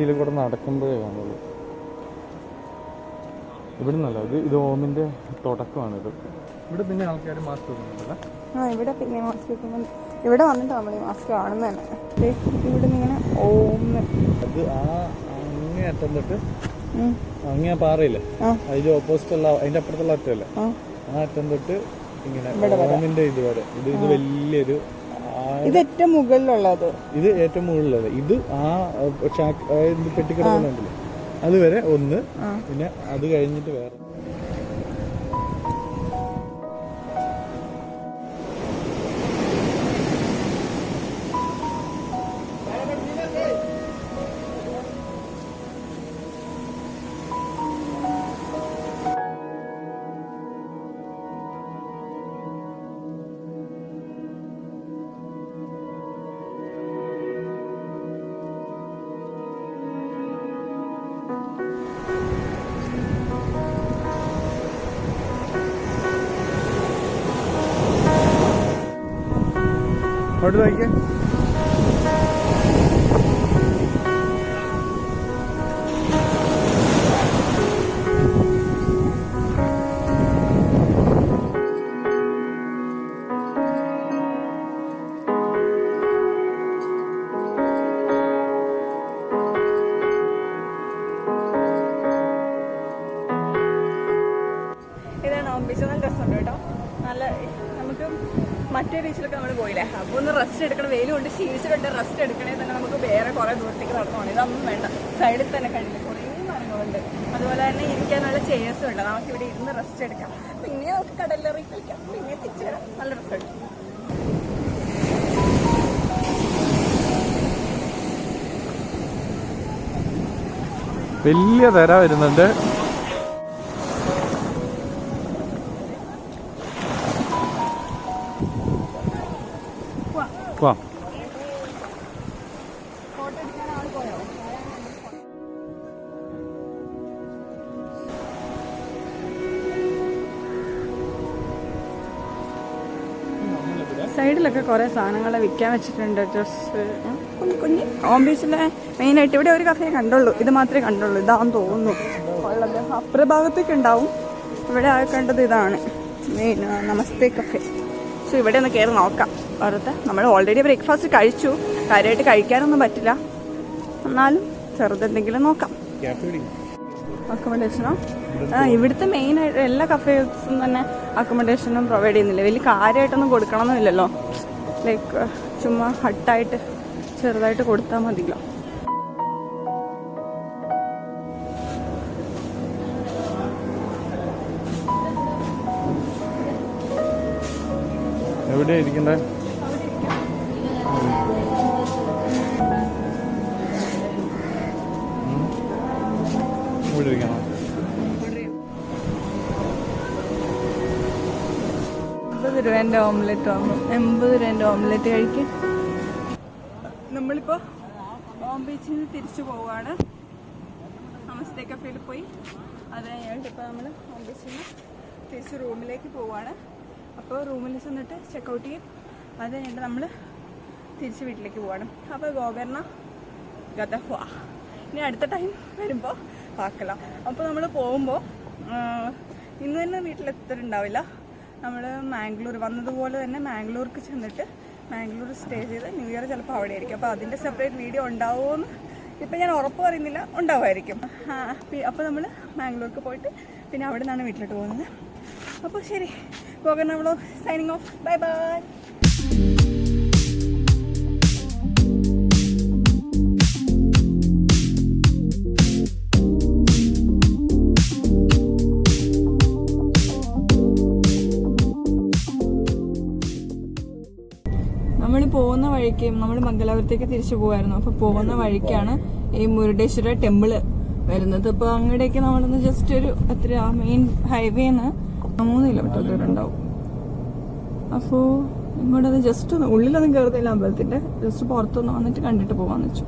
ഇതിൽ കൂടെ നടക്കുമ്പോഴേ കാണുള്ളൂ. ഇവിടെ നിന്നല്ല, ഇത് ഓമിന്റെ തുടക്കമാണിത്. ഇവിടെ പിന്നെ ആൾക്കാർ മാസ്ക് വെക്കുന്നുണ്ടല്ലോ. ഇവിടെ പിന്നെ മാസ്ക് വെക്കുന്നുണ്ട്. ഇവിടെ വന്നിട്ട് നമ്മൾ ഈ മാസ്ക് കാണുന്നത് തന്നെ. ഇവിടെ ഇങ്ങനെ ഓം അത് അങ്ങേ അറ്റം തൊട്ട് അങ്ങേ പാറയില്ലേ, അതിന്റെ ഓപ്പോസിറ്റ് ഉള്ള അതിന്റെ അപ്പുറത്തുള്ള അറ്റമല്ലേ, ആ അറ്റം തൊട്ട് ഇങ്ങനെ ഓമിന്റെ ഇത് വരെ. ഇത് വലിയൊരു, ഇത് ഏറ്റവും മുകളിലുള്ളത്, ഇത് ഏറ്റവും മുകളിലുള്ളത്. ഇത് ആ പെട്ടിക്കിടക്കുന്നുണ്ടല്ലോ അതുവരെ ഒന്ന്, പിന്നെ അത് കഴിഞ്ഞിട്ട് വേറെ. അവിടെ നോക്കിയേ, ഇതാണ് ഓംബീച്ച്. നല്ല രസമുണ്ട് കേട്ടോ. നല്ല, നമുക്ക് മറ്റേ ബീച്ചിലൊക്കെ നമ്മൾ പോയില്ലേ, അപ്പോൾ ഒന്ന് റെസ്റ്റ് എടുക്കണം. വെയിലുകൊണ്ട് ക്ഷീണിച്ചിട്ടുണ്ട്. റെസ്റ്റ് എടുക്കണേ തന്നെ നമുക്ക് വേറെ കുറേ ദൂരത്തേക്ക് നടക്കണം. ഇതൊന്നും വേണ്ട, സൈഡിൽ തന്നെ കണ്ടില്ല കുറേ മരങ്ങളുണ്ട്. അതുപോലെ തന്നെ ഇരിക്കാനുള്ള ചെയേഴ്സും ഉണ്ട്. നമുക്കിവിടെ ഇരുന്ന് റെസ്റ്റ് എടുക്കാം. പിന്നെ നമുക്ക് കടലിലിറങ്ങി കളിക്കാം, പിന്നെ തിരിച്ചു വരാം. നല്ല രസമുണ്ട്. വലിയ തിര വരുന്നുണ്ട്. സൈഡിലൊക്കെ കുറേ സാധനങ്ങൾ വിൽക്കാൻ വെച്ചിട്ടുണ്ട്. ഡ്രസ്സ്, കുഞ്ഞു കുഞ്ഞ്. ഓം ബീച്ചിലെ മെയിനായിട്ട് ഇവിടെ ഒരു കഫേ കണ്ടുള്ളൂ. ഇത് മാത്രമേ കണ്ടുള്ളൂ. ഇതാണെന്ന് തോന്നുന്നു ഉള്ളത്. അപ്പുറ ഭാഗത്തേക്ക് ഉണ്ടാവും. ഇവിടെ ആകെ കണ്ടത് ഇതാണ് മെയിൻ നമസ്തേ കഫേ. സോ ഇവിടെ ഒന്ന് കയറി നോക്കാം. വെറുതെ നമ്മൾ ഓൾറെഡി ബ്രേക്ക്ഫാസ്റ്റ് കഴിച്ചു. കാര്യമായിട്ട് കഴിക്കാനൊന്നും പറ്റില്ല, എന്നാലും ചെറുതെന്തെങ്കിലും നോക്കാം. അക്കോമഡേഷനോ? ഇവിടുത്തെ മെയിനായിട്ട് എല്ലാ കഫേസും തന്നെ അക്കോമഡേഷനും പ്രൊവൈഡ് ചെയ്യുന്നില്ല. വലിയ കാര്യമായിട്ടൊന്നും കൊടുക്കണമെന്നില്ലല്ലോ. ലൈക്ക് ചുമ്മാ ഹട്ടായിട്ട് ചെറുതായിട്ട് കൊടുത്താൽ മതിയല്ലോ. എവിടെയാ ഇരിക്കണ്ടേ? ഇവിടെ ഇരിക്കണം. 80 രൂപേൻ്റെ ഓംലെറ്റ് വാങ്ങും. 80 രൂപേൻ്റെ ഓംലെറ്റ് കഴിക്കും. നമ്മളിപ്പോൾ ഓം ബീച്ചിൽ നിന്ന് തിരിച്ചു പോവുകയാണ്. നമസ്തേ കഫേയിൽ പോയി അത് കഴിഞ്ഞിട്ട് ഇപ്പോൾ നമ്മൾ ഓം ബീച്ചിൽ നിന്ന് തിരിച്ച് റൂമിലേക്ക് പോവുകയാണ്. അപ്പോൾ റൂമിൽ ചെന്നിട്ട് ചെക്കൗട്ട് ചെയ്യും. അത് കഴിഞ്ഞിട്ട് നമ്മൾ തിരിച്ച് വീട്ടിലേക്ക് പോവാണ്. അപ്പോൾ ഗോകർണ ഗതഹ്വ. ഇനി അടുത്ത ടൈം വരുമ്പോൾ പാക്കല. അപ്പോൾ നമ്മൾ പോകുമ്പോൾ ഇന്ന് തന്നെ വീട്ടിലെത്തിയിട്ടുണ്ടാവില്ല. നമ്മൾ മാംഗ്ലൂർ വന്നതുപോലെ തന്നെ മാംഗ്ലൂർക്ക് ചെന്നിട്ട് മാംഗ്ലൂർ സ്റ്റേ ചെയ്ത് ന്യൂ ഇയർ ചിലപ്പോൾ അവിടെ ആയിരിക്കും. അപ്പോൾ അതിൻ്റെ സെപ്പറേറ്റ് വീഡിയോ ഉണ്ടാവുമെന്ന് ഇപ്പം ഞാൻ ഉറപ്പ് പറയുന്നില്ല, ഉണ്ടാവുമായിരിക്കും. അപ്പോൾ നമ്മൾ മാംഗ്ലൂർക്ക് പോയിട്ട് പിന്നെ അവിടെ നിന്നാണ് വീട്ടിലോട്ട് പോകുന്നത്. അപ്പോൾ ശരി, Gokarna vlog signing off. Bye bye. നമ്മൾ പോകുന്ന വഴിക്ക് നമ്മൾ മംഗലാപുരത്തേക്ക് തിരിച്ചു പോകുമായിരുന്നു. അപ്പോൾ പോകുന്ന വഴിക്കാണ് ഈ മുരുടേശ്വര ടെമ്പിള് വരുന്നത്. അപ്പോൾ അങ്ങോട്ടേക്ക് നമ്മളൊന്ന് ജസ്റ്റ് ഒരു എത്ര മെയിൻ ഹൈവേന്ന് 3 കിലോമീറ്റർ ദൂരം ഉണ്ടാവും. അപ്പോൾ ഇങ്ങോട്ടൊന്ന് ജസ്റ്റ് ഒന്ന് ഉള്ളിലൊന്നും കയറുന്നില്ല അമ്പലത്തിൻ്റെ, ജസ്റ്റ് പുറത്തൊന്ന് വന്നിട്ട് കണ്ടിട്ട് പോകാമെന്ന് വെച്ചു.